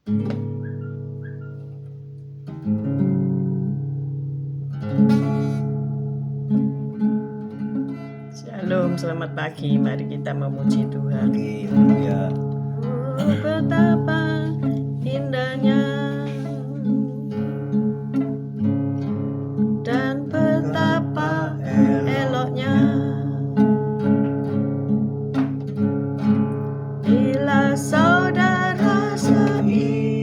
Shalom, selamat pagi. Mari kita memuji Tuhan. Haleluya. Oh, betapa indahnya dan betapa eloknya bila saudara seiman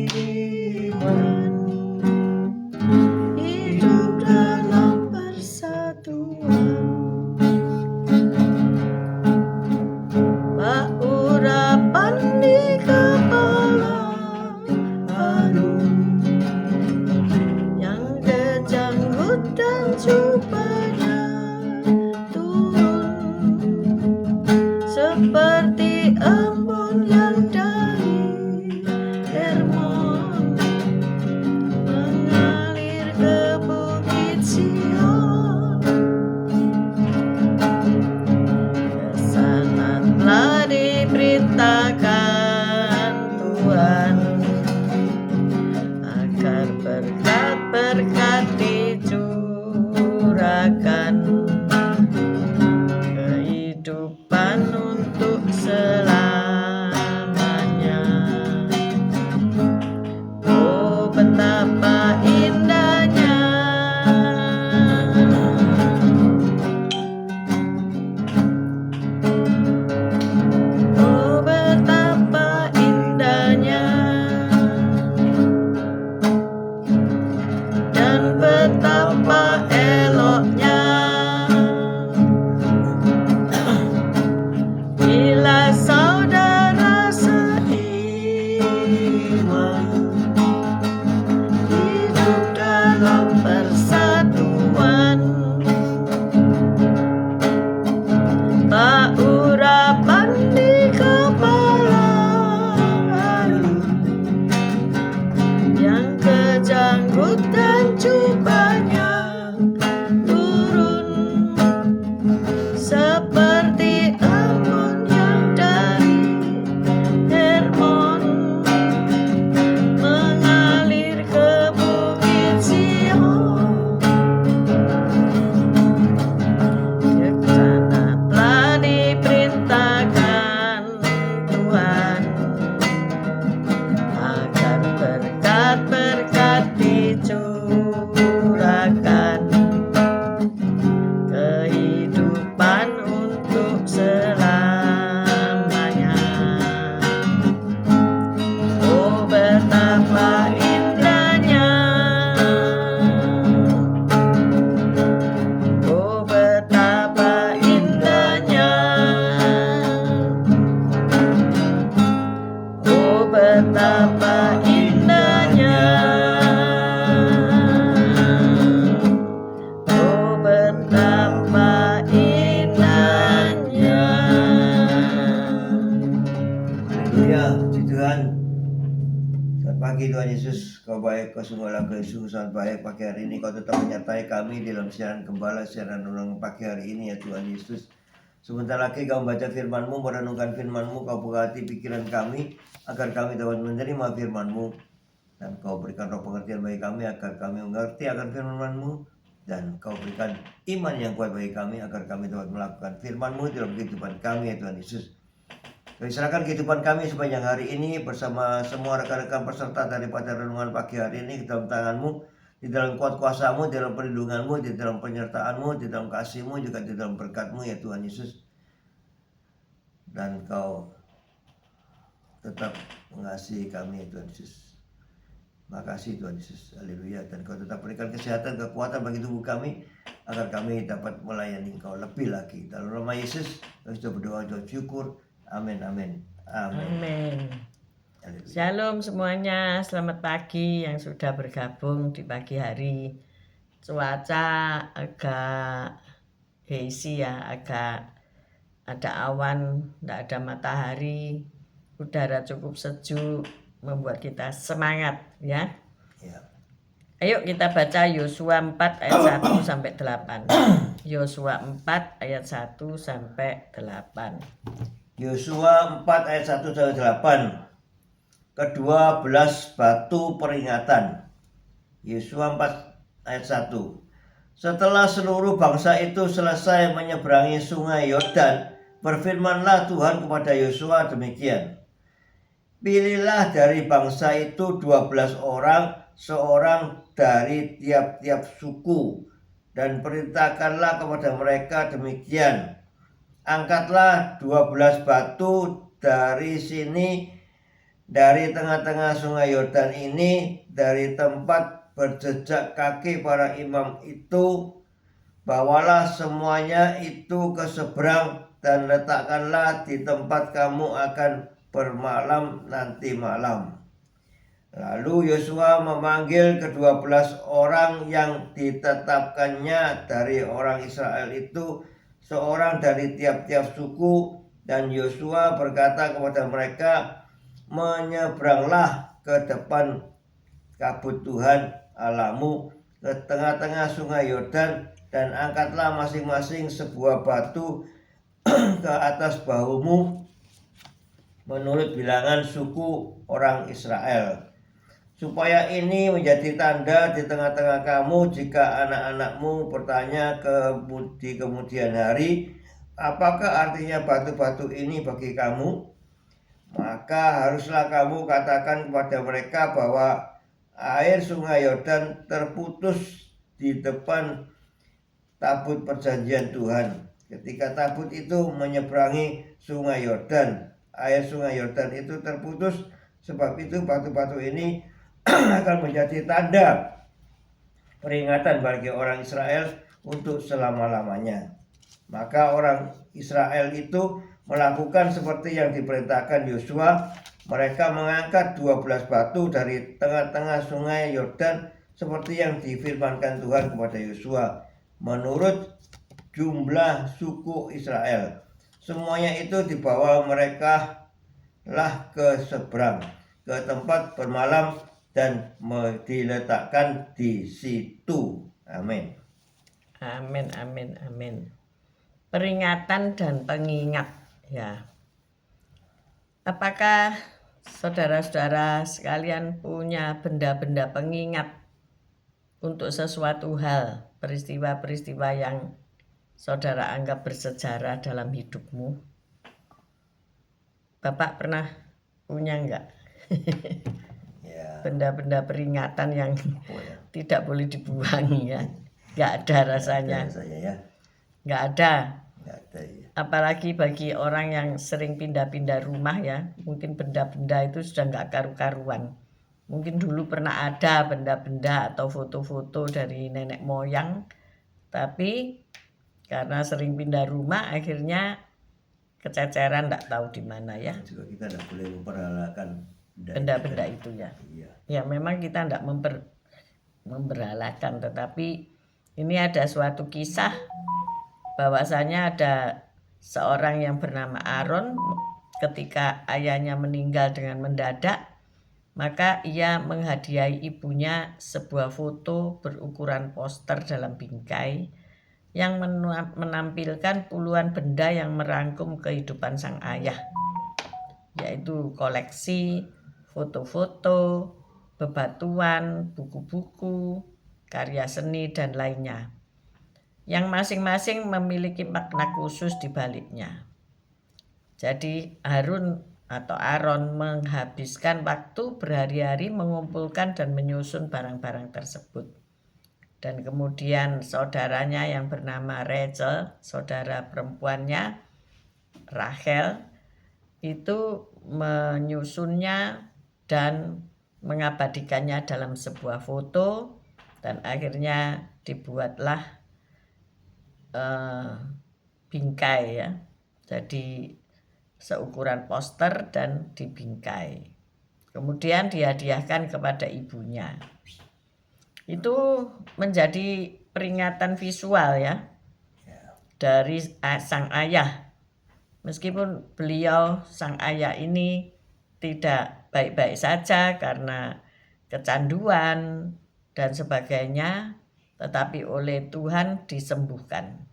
hidup dalam persatuan. Urapan di kepala harum, yang kejanggut dan jubahnya turun seperti embun yang dari Hermon mengalir ke bukit Sion. Kesanatlah diberitakan Tuhan agar berkat-berkat dicurahkan, kehidupan untuk selamanya. Oh, betapa indahnya dan betapa eloknya bila saudara seiman hidup dalam persatuan. Urapan di kepala harum, yang kejanggut dan jubahnya turun seperti embun yang dari Hermon mengalir ke bukit Sion. Kesanatlah diperintahkan Tuhan agar berkat-berkat dicurahkan, kehidupan untuk selamanya. Oh, betapa indahnya, oh, betapa indahnya, oh, betapa indahnya, oh, betapa indahnya. Haleluya, puji Tuhan. Selamat pagi Tuhan Yesus, Kau baik, Kau sungguhlah Kau sangat baik. Pagi hari ini Kau tetap menyertai kami dalam siaran gembala, siaran ulang pagi hari ini ya Tuhan Yesus. Sebentar lagi Kau membaca firman-Mu, merenungkan firman-Mu, Kau buka hati pikiran kami agar kami dapat menerima firman-Mu, dan Kau berikan roh pengertian bagi kami agar kami mengerti akan firman-Mu, dan Kau berikan iman yang kuat bagi kami agar kami dapat melakukan firman-Mu dalam kehidupan kami ya Tuhan Yesus. Kami serahkan kehidupan kami sepanjang hari ini bersama semua rekan-rekan peserta daripada renungan pagi hari ini ke dalam tangan-Mu, di dalam kuat kuasa-Mu, di dalam perlindungan-Mu, di dalam penyertaan-Mu, di dalam kasih-Mu, juga di dalam berkat-Mu ya Tuhan Yesus. Dan Kau tetap mengasihi kami ya Tuhan Yesus. Makasih Tuhan Yesus, haleluya. Dan Kau tetap berikan kesehatan, kekuatan bagi tubuh kami agar kami dapat melayani Kau lebih lagi. Dalam nama Yesus kami sudah berdoa dan syukur. Amin, amin, amin. Amin. Haleluya. Shalom semuanya, selamat pagi yang sudah bergabung di pagi hari. Cuaca agak hazy ya, agak ada awan, tidak ada matahari, udara cukup sejuk, membuat kita semangat ya. Ya. Ayo kita baca Yosua 4 ayat 1 sampai 8. Yosua 4 ayat 1 sampai 8. Yosua 4 ayat 1 sampai 8. ke-12 batu peringatan. Yosua 4 ayat 1. Setelah seluruh bangsa itu selesai menyeberangi sungai Yordan, berfirmanlah Tuhan kepada Yosua demikian. Pilihlah dari bangsa itu 12 orang, seorang dari tiap-tiap suku, dan perintahkanlah kepada mereka demikian. Angkatlah 12 batu dari sini, dari tengah-tengah sungai Yordan ini, dari tempat berjejak kaki para imam itu. Bawalah semuanya itu ke seberang dan letakkanlah di tempat kamu akan bermalam nanti malam. Lalu Yosua memanggil ke-12 orang yang ditetapkannya dari orang Israel itu, seorang dari tiap-tiap suku, dan Yosua berkata kepada mereka, menyeberanglah ke depan kabut Tuhan Allahmu ke tengah-tengah sungai Yordan, dan angkatlah masing-masing sebuah batu ke atas bahumu menurut bilangan suku orang Israel, supaya ini menjadi tanda di tengah-tengah kamu jika anak-anakmu bertanya di kemudian hari, apakah artinya batu-batu ini bagi kamu? Maka haruslah kamu katakan kepada mereka bahwa air sungai Yordan terputus di depan tabut perjanjian Tuhan. Ketika tabut itu menyeberangi sungai Yordan, air sungai Yordan itu terputus. Sebab itu batu-batu ini akan menjadi tanda peringatan bagi orang Israel untuk selama-lamanya. Maka orang Israel itu melakukan seperti yang diperintahkan Yosua. Mereka mengangkat 12 batu dari tengah-tengah sungai Yordan seperti yang difirmankan Tuhan kepada Yosua menurut jumlah suku Israel. Semuanya itu dibawa mereka lah ke seberang, ke tempat bermalam, dan diletakkan di situ. Amin. Amin, amin, amin. Peringatan dan pengingat, ya. Apakah saudara-saudara sekalian punya benda-benda pengingat untuk sesuatu hal, peristiwa-peristiwa yang saudara anggap bersejarah dalam hidupmu? Bapak pernah punya enggak? Ya. Benda-benda peringatan yang Oh ya. tidak boleh dibuang ya. Enggak ada rasanya. Ya. Enggak ada. Nggak ada ya. Apalagi bagi orang yang sering pindah-pindah rumah ya, mungkin benda-benda itu sudah enggak karu-karuan. Mungkin dulu pernah ada benda-benda atau foto-foto dari nenek moyang, tapi karena sering pindah rumah akhirnya kececeran, enggak tahu di mana ya. Juga kita tidak boleh memperhalakan Benda-benda itu ya. Iya. Ya memang kita enggak memberhalakan, tetapi ini ada suatu kisah bahwasanya ada seorang yang bernama Aaron. Ketika ayahnya meninggal dengan mendadak, maka ia menghadiahi ibunya sebuah foto berukuran poster dalam bingkai yang menampilkan puluhan benda yang merangkum kehidupan sang ayah, yaitu koleksi foto-foto, bebatuan, buku-buku, karya seni, dan lainnya, yang masing-masing memiliki makna khusus di baliknya. Jadi Aaron menghabiskan waktu berhari-hari mengumpulkan dan menyusun barang-barang tersebut. Dan kemudian saudaranya yang bernama Rachel, saudara perempuannya Rachel, itu menyusunnya dan mengabadikannya dalam sebuah foto, dan akhirnya dibuatlah bingkai ya. Jadi seukuran poster dan dibingkai. Kemudian dihadiahkan kepada ibunya. Itu menjadi peringatan visual ya dari sang ayah. Meskipun beliau sang ayah ini tidak baik-baik saja karena kecanduan dan sebagainya, tetapi oleh Tuhan disembuhkan.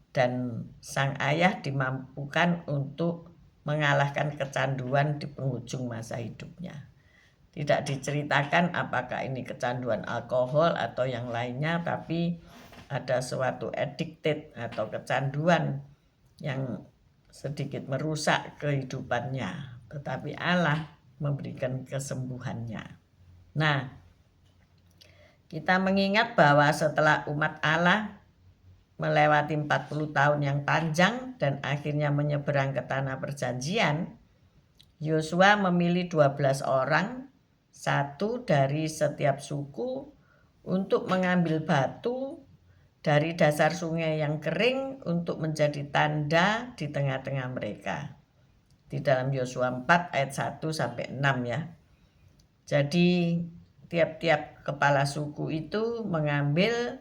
Dan sang ayah dimampukan untuk mengalahkan kecanduan di penghujung masa hidupnya. Tidak diceritakan apakah ini kecanduan alkohol atau yang lainnya, tapi ada suatu addicted atau kecanduan yang sedikit merusak kehidupannya, tetapi Allah memberikan kesembuhannya. Nah, kita mengingat bahwa setelah umat Allah melewati 40 tahun yang panjang dan akhirnya menyeberang ke tanah perjanjian, Yosua memilih 12 orang, satu dari setiap suku, untuk mengambil batu dari dasar sungai yang kering untuk menjadi tanda di tengah-tengah mereka. Di dalam Yosua 4 ayat 1 sampai 6 ya. Jadi tiap-tiap kepala suku itu mengambil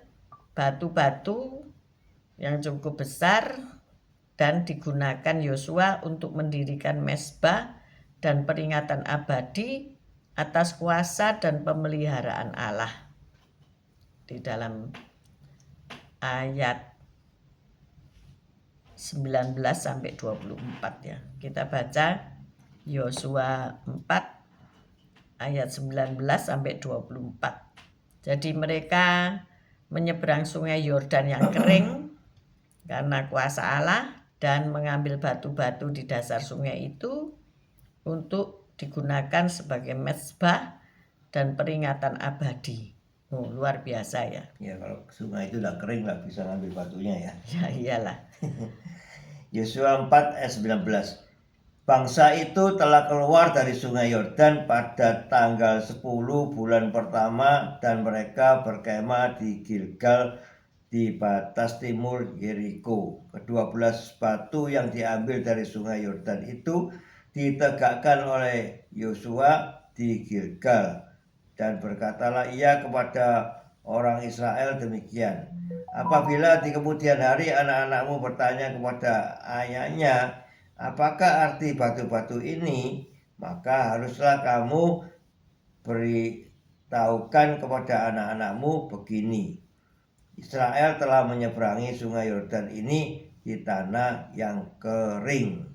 batu-batu yang cukup besar dan digunakan Yosua untuk mendirikan mezbah dan peringatan abadi atas kuasa dan pemeliharaan Allah. Di dalam ayat 19 sampai 24 ya. Kita baca Yosua 4 ayat 19 sampai 24. Jadi mereka menyeberang sungai Yordan yang kering karena kuasa Allah dan mengambil batu-batu di dasar sungai itu untuk digunakan sebagai mezbah dan peringatan abadi. Oh, luar biasa ya. Ya kalau sungai itu udah kering lah bisa ngambil batunya ya. Ya iyalah. Yosua 4 ayat 19. Bangsa itu telah keluar dari sungai Yordan pada tanggal 10 bulan pertama dan mereka berkemah di Gilgal di batas timur Yeriko. Ke-12 batu yang diambil dari sungai Yordan itu ditegakkan oleh Yosua di Gilgal. Dan berkatalah ia kepada orang Israel demikian. Apabila di kemudian hari anak-anakmu bertanya kepada ayahnya, apakah arti batu-batu ini? Maka haruslah kamu beritahukan kepada anak-anakmu begini. Israel telah menyeberangi sungai Yordan ini di tanah yang kering.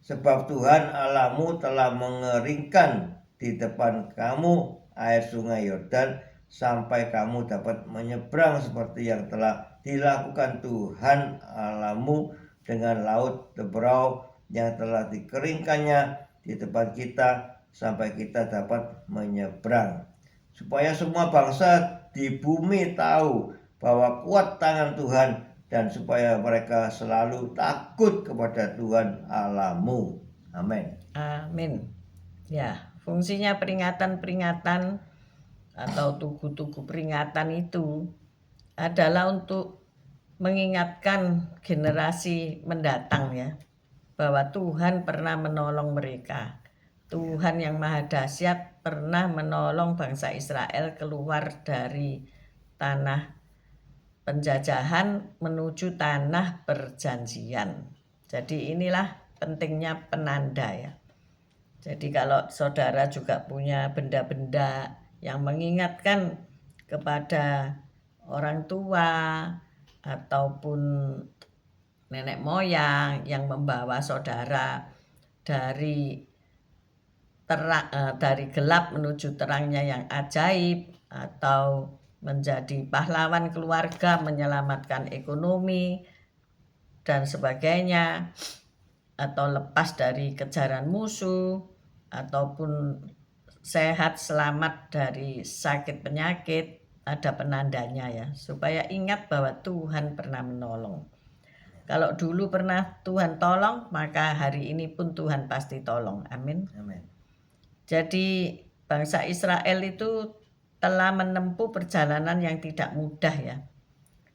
Sebab Tuhan Allahmu telah mengeringkan di depan kamu air sungai Yordan sampai kamu dapat menyeberang seperti yang telah dilakukan Tuhan Allahmu dengan laut Teberau yang telah dikeringkannya di depan kita sampai kita dapat menyeberang. Supaya semua bangsa di bumi tahu bahwa kuat tangan Tuhan dan supaya mereka selalu takut kepada Tuhan Allahmu. Amin. Amin. Ya, fungsinya peringatan-peringatan atau tugu-tugu peringatan itu adalah untuk mengingatkan generasi mendatang ya, bahwa Tuhan pernah menolong mereka. Tuhan yang Maha Dahsyat pernah menolong bangsa Israel keluar dari tanah penjajahan menuju tanah perjanjian. Jadi inilah pentingnya penanda ya. Jadi kalau saudara juga punya benda-benda yang mengingatkan kepada orang tua ataupun nenek moyang yang membawa saudara dari gelap menuju terangnya yang ajaib, atau menjadi pahlawan keluarga, menyelamatkan ekonomi dan sebagainya, atau lepas dari kejaran musuh, ataupun sehat selamat dari sakit penyakit, ada penandanya ya, supaya ingat bahwa Tuhan pernah menolong. Kalau dulu pernah Tuhan tolong, maka hari ini pun Tuhan pasti tolong. Amin. Amin. Jadi bangsa Israel itu telah menempuh perjalanan yang tidak mudah ya.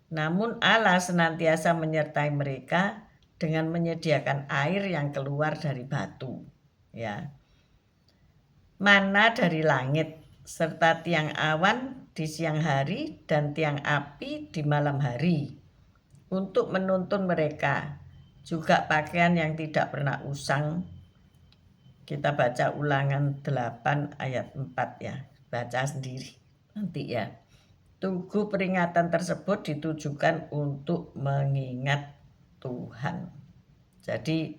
Namun Allah senantiasa menyertai mereka dengan menyediakan air yang keluar dari batu ya. Mana dari langit serta tiang awan di siang hari dan tiang api di malam hari untuk menuntun mereka. Juga pakaian yang tidak pernah usang. Kita baca Ulangan 8 ayat 4 ya. Baca sendiri nanti ya. Tugu peringatan tersebut ditujukan untuk mengingat Tuhan. Jadi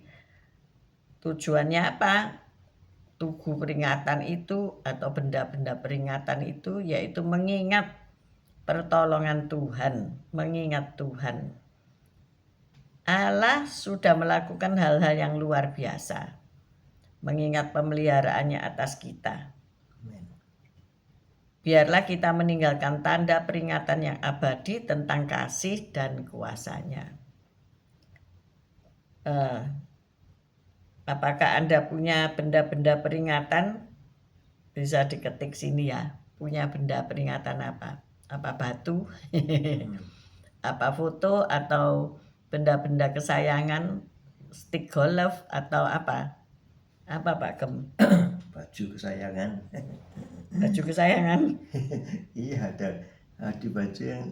Tujuannya apa? Tugu peringatan itu atau benda-benda peringatan itu yaitu mengingat pertolongan Tuhan, mengingat Tuhan. Allah sudah melakukan hal-hal yang luar biasa, mengingat pemeliharaannya atas kita. Amin. Biarlah kita meninggalkan tanda peringatan yang abadi tentang kasih dan kuasanya. Apakah Anda punya benda-benda peringatan? Bisa diketik sini ya. Punya benda peringatan apa? Apa batu? Apa foto atau benda-benda kesayangan? Stick golf atau apa? Apa Pak Gem? Baju kesayangan. Baju kesayangan? Iya, ada baju yang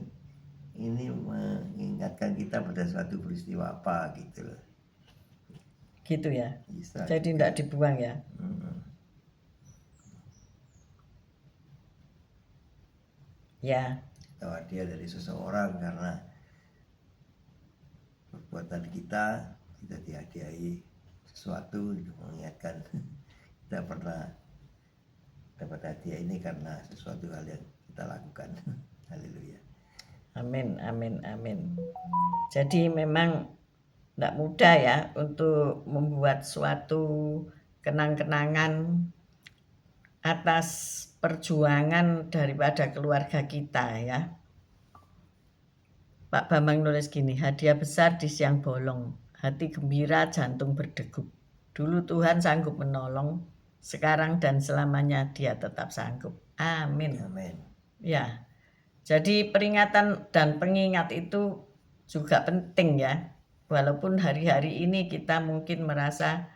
ini mengingatkan kita pada suatu peristiwa apa gitu loh. Gitu ya. Bisa Jadi juga. tidak dibuang ya. Ya, Atau hadiah dari seseorang karena perbuatan kita dihadiahi sesuatu untuk mengingatkan kita pernah dapat hadiah ini karena sesuatu hal yang kita lakukan. Haleluya. amin, amin, amin. Jadi memang tidak mudah ya untuk membuat suatu kenang-kenangan atas perjuangan daripada keluarga kita ya. Pak Bambang nulis gini, hadiah besar di siang bolong, hati gembira, jantung berdegup. Dulu Tuhan sanggup menolong, sekarang dan selamanya Dia tetap sanggup. Amin. Amin. Ya, jadi peringatan dan pengingat itu juga penting ya. Walaupun hari-hari ini kita mungkin merasa,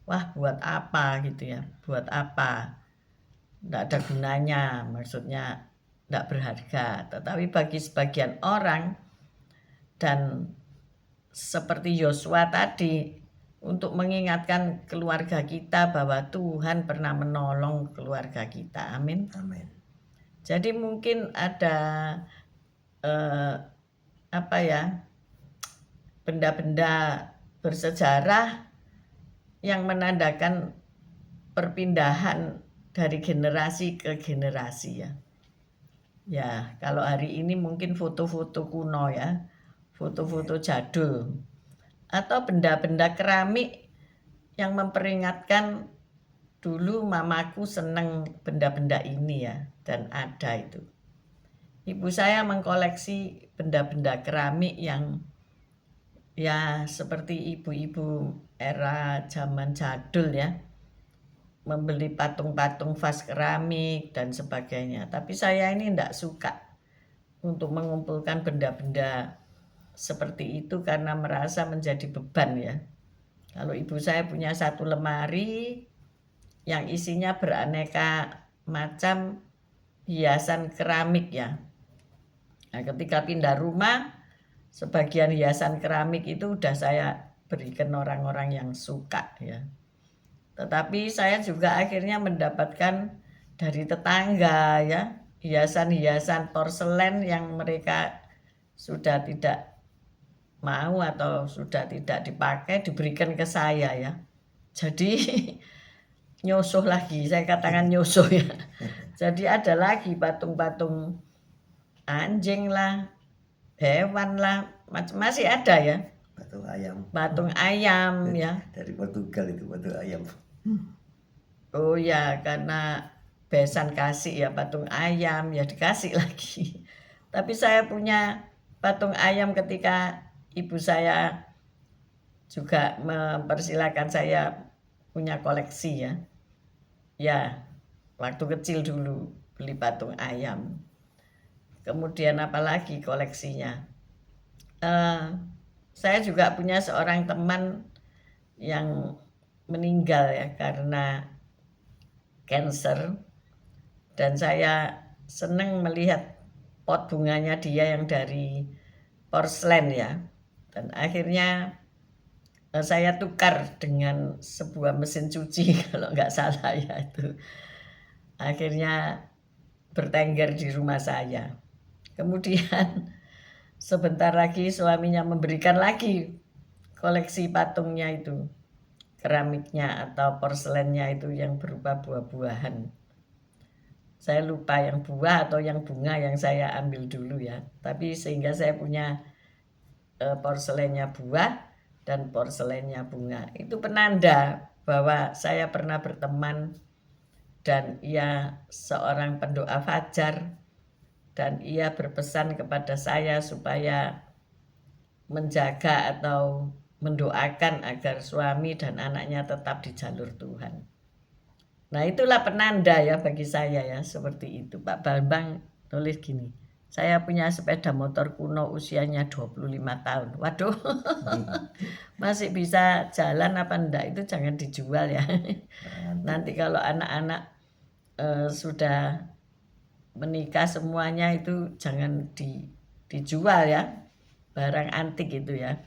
wah buat apa gitu ya, buat apa, tidak ada gunanya, maksudnya tidak berharga. Tetapi bagi sebagian orang, dan seperti Yosua tadi, untuk mengingatkan keluarga kita bahwa Tuhan pernah menolong keluarga kita. Amin. Amin. Jadi mungkin ada benda-benda bersejarah yang menandakan perpindahan dari generasi ke generasi ya. Ya, kalau hari ini mungkin foto-foto kuno ya, foto-foto jadul, atau benda-benda keramik yang memperingatkan dulu mamaku seneng benda-benda ini ya, dan ada itu. Ibu saya mengkoleksi benda-benda keramik yang ya seperti ibu-ibu era zaman jadul ya, membeli patung-patung vas keramik dan sebagainya. Tapi saya ini tidak suka untuk mengumpulkan benda-benda seperti itu karena merasa menjadi beban ya. Kalau ibu saya punya satu lemari yang isinya beraneka macam hiasan keramik ya. Nah, ketika pindah rumah, sebagian hiasan keramik itu udah saya berikan orang-orang yang suka ya. Tetapi saya juga akhirnya mendapatkan dari tetangga ya, hiasan-hiasan porselen yang mereka sudah tidak mau atau sudah tidak dipakai diberikan ke saya ya. Jadi nyusuh lagi, saya katakan nyusuh ya. Jadi ada lagi patung-patung anjing lah, hewan lah, masih ada ya. Patung ayam. Patung ayam ya. Dari Portugal itu patung ayam. Oh ya, karena besan kasih ya patung ayam ya dikasih lagi. Tapi saya punya patung ayam ketika ibu saya juga mempersilahkan saya punya koleksi ya. Ya, waktu kecil dulu beli patung ayam. Kemudian apalagi koleksinya. Saya juga punya seorang teman yang meninggal ya karena cancer, dan saya senang melihat pot bunganya dia yang dari porselen ya, dan akhirnya saya tukar dengan sebuah mesin cuci kalau nggak salah ya itu. Akhirnya bertengger di rumah saya. Kemudian sebentar lagi suaminya memberikan lagi koleksi patungnya itu. keramiknya atau porselennya itu yang berupa buah-buahan. Saya lupa yang buah atau yang bunga yang saya ambil dulu ya. Tapi sehingga saya punya porselennya buah dan porselennya bunga. Itu penanda bahwa saya pernah berteman dan ia seorang pendoa fajar dan ia berpesan kepada saya supaya menjaga atau mendoakan agar suami dan anaknya tetap di jalur Tuhan. Nah itulah penanda ya bagi saya ya, seperti itu. Pak Bambang tulis gini, saya punya sepeda motor kuno usianya 25 tahun. Waduh, masih bisa jalan apa enggak itu jangan dijual ya. Nanti kalau anak-anak sudah menikah semuanya itu jangan dijual ya, barang antik itu ya.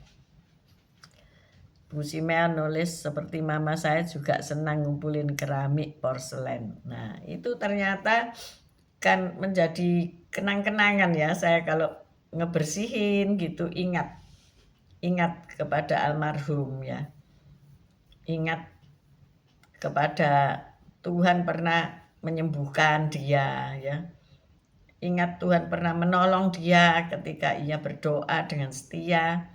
Bu Simeon nulis seperti mama saya juga senang ngumpulin keramik porselen. Nah itu ternyata kan menjadi kenang-kenangan ya, saya kalau ngebersihin gitu ingat kepada almarhum ya, ingat kepada Tuhan pernah menyembuhkan dia ya, ingat Tuhan pernah menolong dia ketika ia berdoa dengan setia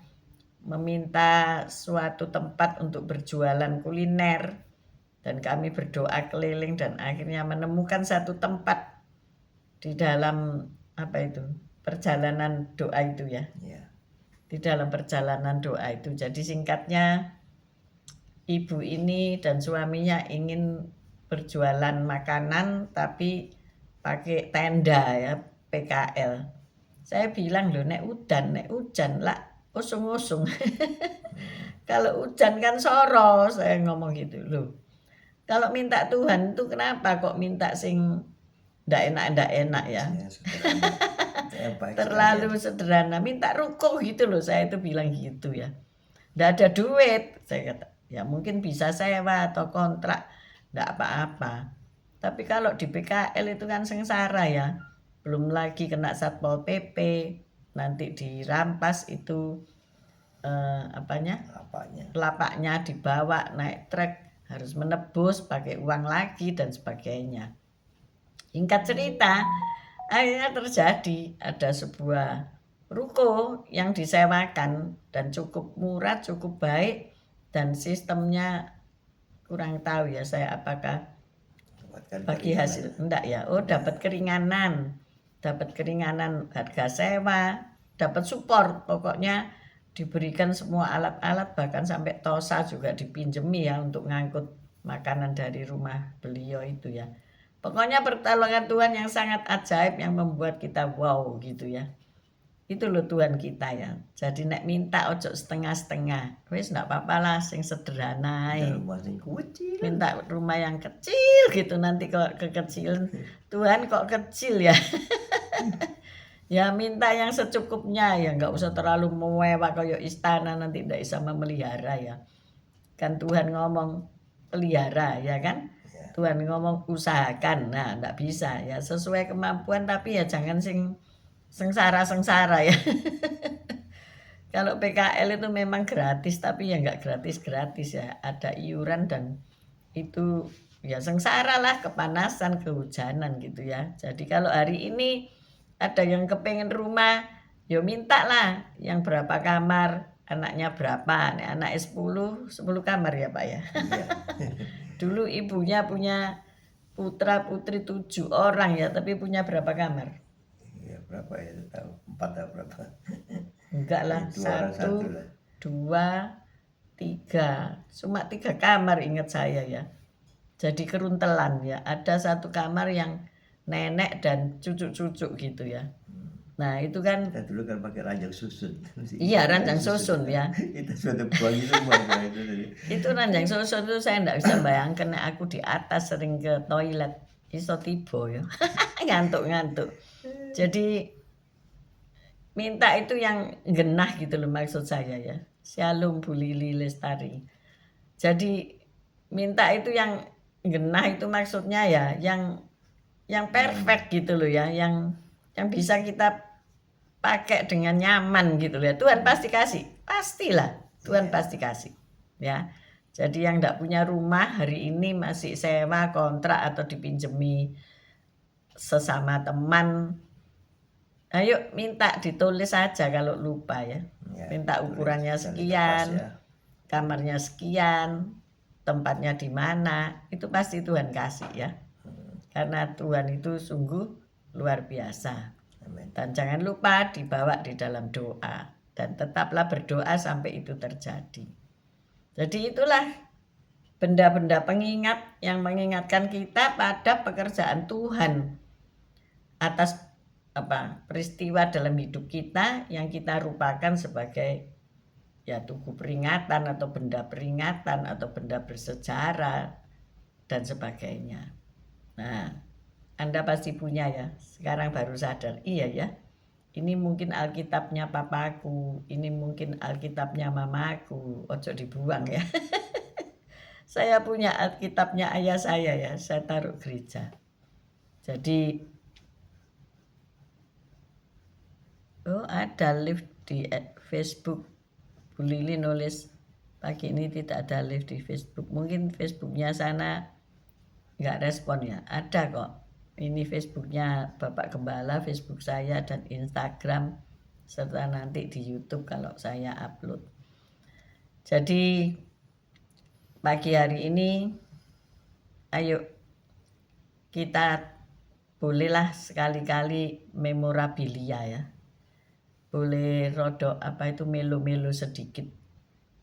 meminta suatu tempat untuk berjualan kuliner, dan kami berdoa keliling dan akhirnya menemukan satu tempat di dalam perjalanan doa itu ya. Di dalam perjalanan doa itu. Jadi singkatnya, ibu ini dan suaminya ingin berjualan makanan tapi pakai tenda ya, PKL. Saya bilang loh, nek hujan lah usung-usung. Kalau hujan kan soro, saya ngomong gitu loh. Kalau minta Tuhan itu kenapa kok minta sing ndak enak ya. Terlalu sederhana, minta ruko gitu loh, saya itu bilang gitu ya. Ndak ada duit, saya kata. Ya mungkin bisa sewa atau kontrak, ndak apa-apa. Tapi kalau di PKL itu kan sengsara ya. Belum lagi kena Satpol PP, nanti dirampas itu lapaknya dibawa naik truk, harus menebus pakai uang lagi dan sebagainya. Singkat cerita, akhirnya terjadi ada sebuah ruko yang disewakan dan cukup murah, cukup baik, dan sistemnya kurang tahu ya saya apakah bagi hasil enggak ya. Oh, dapat keringanan harga sewa, dapat support, pokoknya diberikan semua alat-alat, bahkan sampai tosa juga dipinjemi ya untuk ngangkut makanan dari rumah beliau itu ya. Pokoknya pertolongan Tuhan yang sangat ajaib yang membuat kita wow gitu ya. Itu loh Tuhan kita ya. Jadi nek minta ojo setengah-setengah. Wis enggak apa-apa lah sing sederhana. Minta rumah yang kecil gitu, nanti kok kekecilan. Tuhan kok kecil ya. Ya minta yang secukupnya ya, nggak usah terlalu mewah kayak istana, nanti tidak bisa memelihara ya. Kan Tuhan ngomong pelihara ya kan. Tuhan ngomong usahakan, nah nggak bisa ya, sesuai kemampuan, tapi ya jangan sengsara ya. Kalau PKL itu memang gratis, tapi ya nggak gratis ya, ada iuran dan itu ya sengsara lah, kepanasan, kehujanan gitu ya. Jadi kalau hari ini ada yang kepengen rumah, yo minta lah yang berapa kamar, anaknya berapa, anak 10 kamar ya Pak ya. Dulu ibunya punya putra putri 7 orang ya, tapi punya berapa kamar? Ya berapa ya, tahu 4 atau berapa? Enggak lah, 1, 2, 3, cuma 3 kamar ingat saya ya. Jadi keruntelan ya, ada 1 kamar yang nenek dan cucu-cucu gitu ya. Nah itu kan kita dulu kan pakai ranjang susun. Iya, ranjang susun ya. Itu suatu buang semua itu. Itu ranjang susun itu saya enggak bisa bayangkan, aku di atas sering ke toilet iso tiba ya. Ngantuk. Jadi minta itu yang genah gitu loh maksud saya ya. Shalom Bu Lili Lestari. Jadi minta itu yang genah itu maksudnya ya yang perfect gitu loh ya, yang bisa kita pakai dengan nyaman gitu loh ya. Tuhan pasti kasih, pastilah Tuhan pasti kasih ya. Jadi yang tidak punya rumah hari ini masih sewa, kontrak atau dipinjemi sesama teman, ayo minta ditulis saja kalau lupa ya. Ya, Minta tulis ukurannya dan lepas sekian, ya. kamarnya sekian, tempatnya di mana, itu pasti Tuhan kasih ya. Karena Tuhan itu sungguh luar biasa. Amin. Dan jangan lupa dibawa di dalam doa. Dan tetaplah berdoa sampai itu terjadi. Jadi itulah benda-benda pengingat yang mengingatkan kita pada pekerjaan Tuhan atas peristiwa dalam hidup kita yang kita rupakan sebagai ya tugu peringatan atau benda peringatan atau benda bersejarah dan sebagainya. Nah, Anda pasti punya ya. Sekarang baru sadar, iya ya. Ini mungkin Alkitabnya papaku, ini mungkin Alkitabnya mamaku, ojo dibuang ya. Saya punya Alkitabnya ayah saya ya, saya taruh gereja. Jadi, ada live di Facebook. Bu Lili nulis, pagi ini tidak ada live di Facebook. Mungkin Facebooknya sana nggak respon ya, ada kok. Ini Facebooknya Bapak Gembala, Facebook saya dan Instagram, serta nanti di YouTube kalau saya upload. Jadi pagi hari ini, ayo kita bolehlah sekali-kali memorabilia ya. Boleh rodok melo-melo sedikit.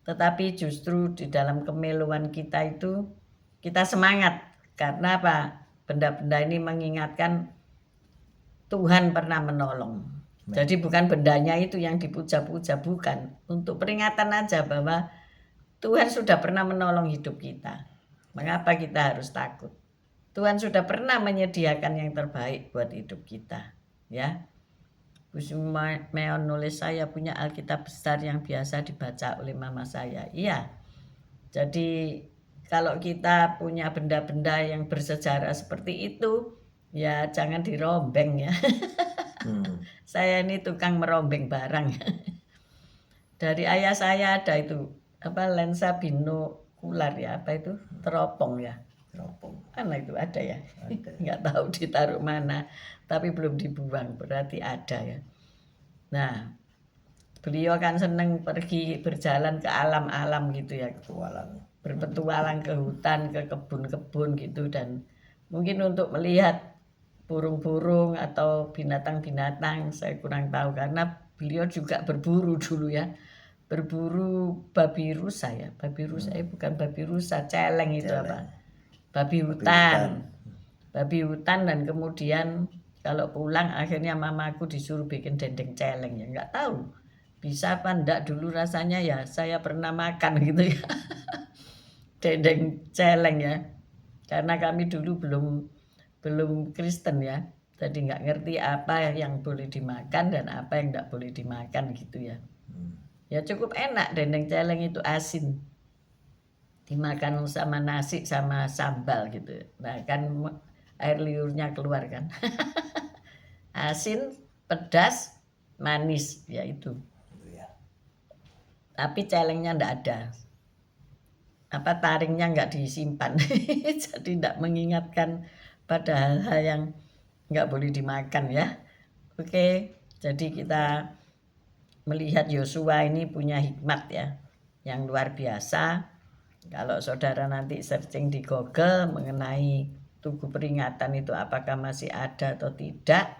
Tetapi justru di dalam kemeluan kita itu kita semangat. Karena apa? Benda-benda ini mengingatkan Tuhan pernah menolong. Jadi bukan bendanya itu yang dipuja-puja, bukan. Untuk peringatan aja bahwa Tuhan sudah pernah menolong hidup kita. Mengapa kita harus takut? Tuhan sudah pernah menyediakan yang terbaik buat hidup kita. Ya, Bu Meon nulis, saya punya Alkitab besar yang biasa dibaca oleh mama saya. Iya. Jadi kalau kita punya benda-benda yang bersejarah seperti itu, ya jangan dirombeng ya. Saya ini tukang merombeng barang. Dari ayah saya ada itu lensa binokular ya, teropong ya. Teropong. Mana itu ada ya? Ada. Nggak tahu ditaruh mana, tapi belum dibuang, berarti ada ya. Nah, beliau kan seneng pergi berjalan ke alam-alam gitu ya. Berpetualang ke hutan, ke kebun-kebun gitu, dan mungkin untuk melihat burung-burung atau binatang-binatang, saya kurang tahu karena beliau juga berburu dulu ya. Berburu babi rusa ya. Babi rusa bukan babi rusa, celeng itu apa? Babi hutan. Babi hutan, dan kemudian kalau pulang akhirnya mamaku disuruh bikin dendeng celeng ya, nggak tahu bisa apa enggak dulu rasanya ya, saya pernah makan gitu ya. Dendeng celeng ya, karena kami dulu belum Kristen ya, jadi nggak ngerti apa yang boleh dimakan dan apa yang nggak boleh dimakan gitu ya. Ya cukup enak, dendeng celeng itu asin, dimakan sama nasi sama sambal gitu. Nah kan air liurnya keluar kan. Asin, pedas, manis ya itu. Tapi celengnya ndak ada. Taringnya nggak disimpan. Jadi ndak mengingatkan pada hal-hal yang nggak boleh dimakan ya. Oke, jadi kita melihat Yosua ini punya hikmat ya, yang luar biasa. Kalau saudara nanti searching di Google mengenai tugu peringatan itu apakah masih ada atau tidak,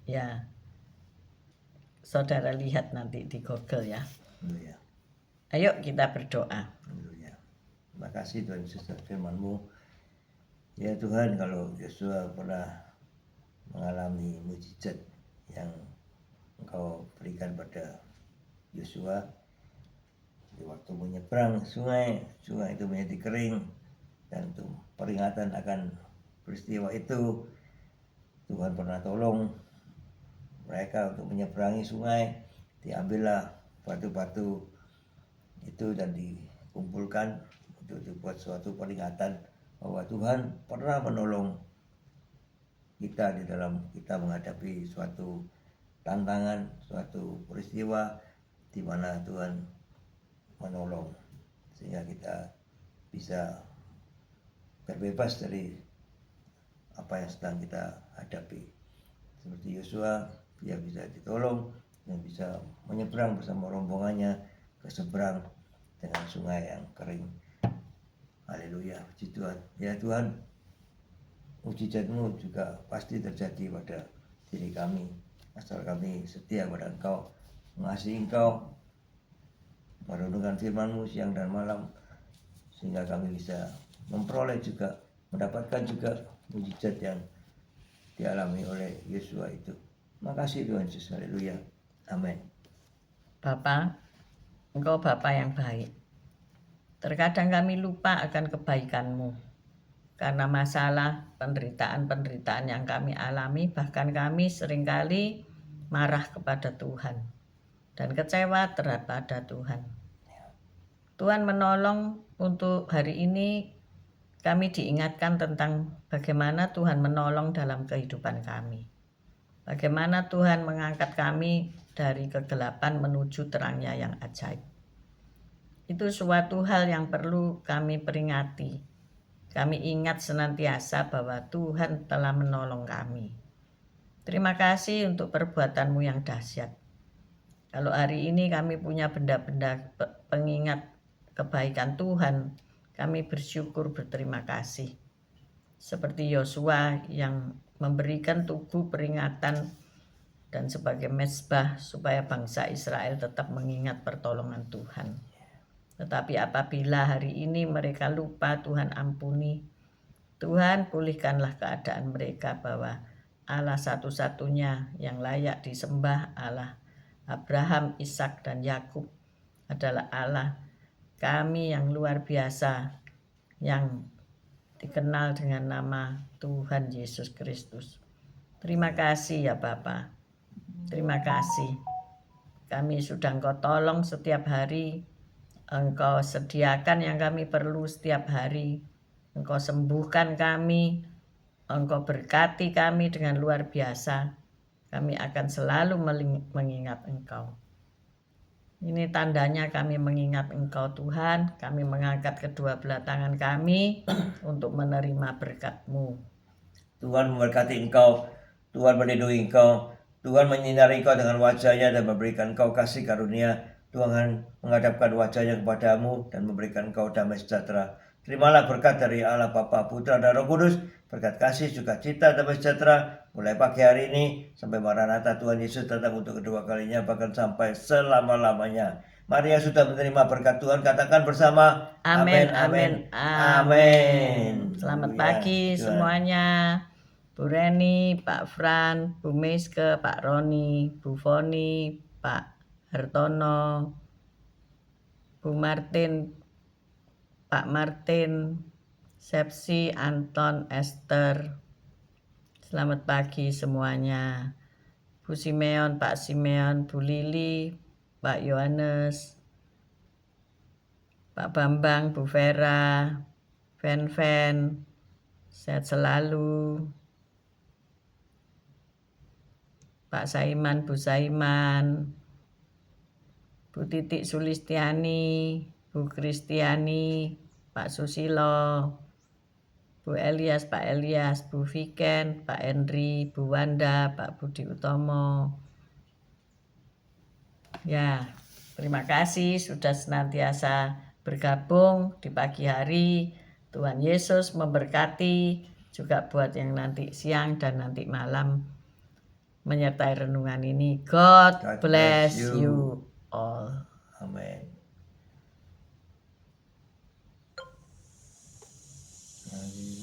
ya saudara lihat nanti di Google ya. Ayo kita berdoa. Terima kasih Tuhan Yesus atas firman-Mu. Ya Tuhan, kalau Yosua pernah mengalami mujizat yang Engkau berikan pada Yosua di waktu menyeberang sungai itu menjadi kering, dan untuk peringatan akan peristiwa itu Tuhan pernah tolong mereka untuk menyeberangi sungai. Diambillah batu-batu itu dan dikumpulkan untuk dibuat suatu peringatan bahwa Tuhan pernah menolong kita di dalam kita menghadapi suatu tantangan, suatu peristiwa di mana Tuhan menolong, sehingga kita bisa terbebas dari apa yang sedang kita hadapi. Seperti Yosua, dia bisa ditolong dan bisa menyeberang bersama rombongannya ke seberang dengan sungai yang kering. Haleluya, puji Tuhan. Ya Tuhan, mujizat-Mu juga pasti terjadi pada diri kami, asal kami setia pada Engkau, mengasihi Engkau, merenungkan firman-Mu siang dan malam, sehingga kami bisa memperoleh juga, mendapatkan juga mujizat yang dialami oleh Yosua itu. Makasih Tuhan Yesus, haleluya, amin. Bapa, Engkau Bapa yang baik. Terkadang kami lupa akan kebaikan-Mu. Karena masalah penderitaan-penderitaan yang kami alami, bahkan kami seringkali marah kepada Tuhan dan kecewa terhadap Tuhan. Tuhan menolong untuk hari ini kami diingatkan tentang bagaimana Tuhan menolong dalam kehidupan kami. Bagaimana Tuhan mengangkat kami dari kegelapan menuju terangnya yang ajaib. Itu suatu hal yang perlu kami peringati. Kami ingat senantiasa bahwa Tuhan telah menolong kami. Terima kasih untuk perbuatan-Mu yang dahsyat. Kalau hari ini kami punya benda-benda pengingat kebaikan Tuhan, kami bersyukur berterima kasih. Seperti Yosua yang memberikan tugu peringatan dan sebagai mezbah supaya bangsa Israel tetap mengingat pertolongan Tuhan. Tetapi apabila hari ini mereka lupa, Tuhan ampuni. Tuhan pulihkanlah keadaan mereka bahwa Allah satu-satunya yang layak disembah, Allah Abraham, Ishak dan Yakub adalah Allah kami yang luar biasa, yang dikenal dengan nama Tuhan Yesus Kristus. Terima kasih ya Bapa. Terima kasih. Kami sudah Engkau tolong setiap hari. Engkau sediakan yang kami perlu setiap hari. Engkau sembuhkan kami. Engkau berkati kami dengan luar biasa. Kami akan selalu mengingat Engkau. Ini tandanya kami mengingat Engkau Tuhan. Kami mengangkat kedua belah tangan kami untuk menerima berkat-Mu. Tuhan memberkati engkau, Tuhan melindungi engkau, Tuhan menyinari engkau dengan wajah-Nya dan memberikan engkau kasih karunia. Tuhan menghadapkan wajah-Nya kepadamu dan memberikan engkau damai sejahtera. Terimalah berkat dari Allah Bapa, Putra dan Roh Kudus, berkat kasih, sukacita, damai sejahtera mulai pagi hari ini sampai Maranatha Tuhan Yesus datang untuk kedua kalinya, bahkan sampai selama-lamanya. Mari yang sudah menerima berkat Tuhan katakan bersama Amin, amin, amin, amin. Selamat Haleluya, pagi Tuhan. semuanya. Bu Reni, Pak Fran, Bu Miske, Pak Roni, Bu Foni, Pak Hartono, Bu Martin, Pak Martin, Sepsi, Anton, Esther. Selamat pagi semuanya. Bu Simeon, Pak Simeon, Bu Lili, Pak Yohanes, Pak Bambang, Bu Vera, Fen, sehat selalu. Pak Saiman, Bu Saiman, Bu Titik Sulistiani, Bu Kristiani, Pak Susilo, Bu Elias, Pak Elias, Bu Viken, Pak Henry, Bu Wanda, Pak Budi Utomo. Ya, terima kasih sudah senantiasa bergabung di pagi hari. Tuhan Yesus memberkati juga buat yang nanti siang dan nanti malam menyertai renungan ini. God bless you all. Amin.